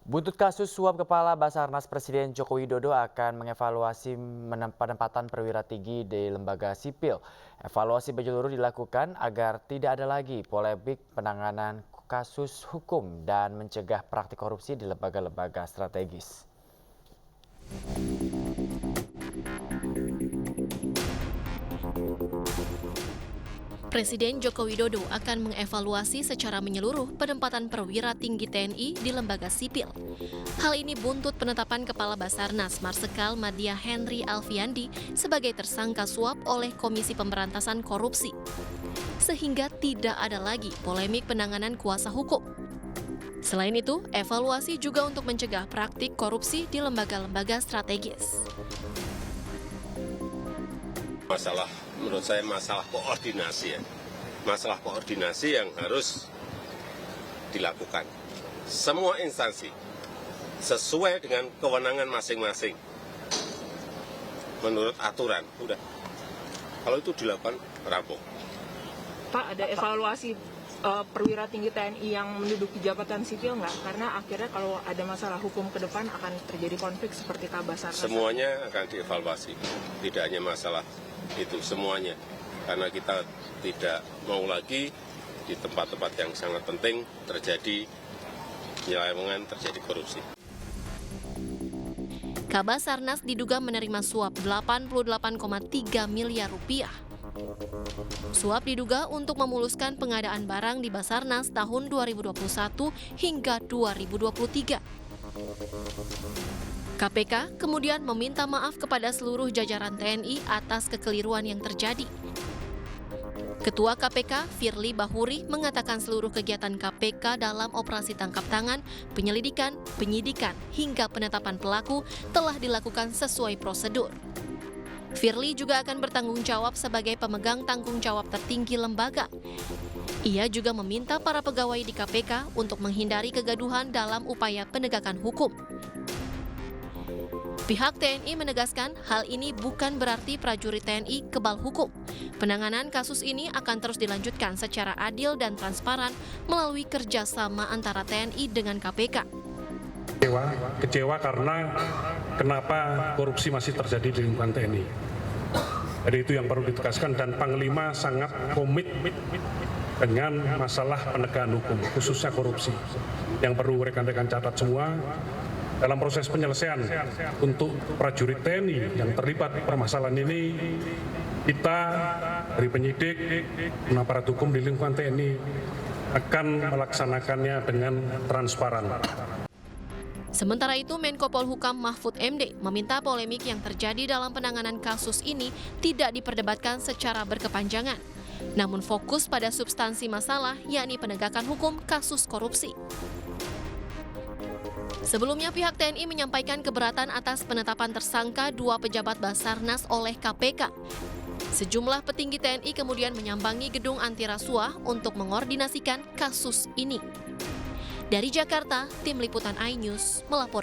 Buntut kasus suap Kepala Basarnas, Presiden Joko Widodo akan mengevaluasi penempatan perwira tinggi di lembaga sipil. Evaluasi menyeluruh dilakukan agar tidak ada lagi polemik penanganan kasus hukum dan mencegah praktik korupsi di lembaga-lembaga strategis. Presiden Joko Widodo akan mengevaluasi secara menyeluruh penempatan perwira tinggi TNI di lembaga sipil. Hal ini buntut penetapan Kepala Basarnas Marsikal Madya Henry Alfiandi sebagai tersangka suap oleh Komisi Pemberantasan Korupsi. Sehingga tidak ada lagi polemik penanganan kuasa hukum. Selain itu, evaluasi juga untuk mencegah praktik korupsi di lembaga-lembaga strategis. Menurut saya masalah koordinasi ya. Masalah koordinasi yang harus dilakukan. Semua instansi sesuai dengan kewenangan masing-masing. Menurut aturan, udah. Kalau itu dilakukan, rampung. Pak, ada evaluasi perwira tinggi TNI yang menduduki jabatan sipil nggak? Karena akhirnya kalau ada masalah hukum ke depan akan terjadi konflik seperti Kabasarnas. Semuanya akan dievaluasi. Tidak hanya masalah itu, semuanya. Karena kita tidak mau lagi di tempat-tempat yang sangat penting terjadi penyelewengan, terjadi korupsi. Kabasarnas diduga menerima suap 88,3 miliar rupiah. Suap diduga untuk memuluskan pengadaan barang di Basarnas tahun 2021 hingga 2023. KPK kemudian meminta maaf kepada seluruh jajaran TNI atas kekeliruan yang terjadi. Ketua KPK, Firly Bahuri, mengatakan seluruh kegiatan KPK dalam operasi tangkap tangan, penyelidikan, penyidikan, hingga penetapan pelaku telah dilakukan sesuai prosedur. Firly juga akan bertanggung jawab sebagai pemegang tanggung jawab tertinggi lembaga. Ia juga meminta para pegawai di KPK untuk menghindari kegaduhan dalam upaya penegakan hukum. Pihak TNI menegaskan hal ini bukan berarti prajurit TNI kebal hukum. Penanganan kasus ini akan terus dilanjutkan secara adil dan transparan melalui kerjasama antara TNI dengan KPK. Kecewa karena kenapa korupsi masih terjadi di lingkungan TNI. Jadi itu yang perlu ditegaskan, dan Panglima sangat komit dengan masalah penegakan hukum, khususnya korupsi. Yang perlu rekan-rekan catat semua, dalam proses penyelesaian untuk prajurit TNI yang terlibat permasalahan ini, kita dari penyidik, aparat hukum di lingkungan TNI akan melaksanakannya dengan transparan. Sementara itu, Menko Polhukam Mahfud MD meminta polemik yang terjadi dalam penanganan kasus ini tidak diperdebatkan secara berkepanjangan, namun fokus pada substansi masalah, yakni penegakan hukum kasus korupsi. Sebelumnya, pihak TNI menyampaikan keberatan atas penetapan tersangka 2 pejabat Basarnas oleh KPK. Sejumlah petinggi TNI kemudian menyambangi gedung anti rasuah untuk mengordinasikan kasus ini. Dari Jakarta, Tim Liputan iNews melaporkan.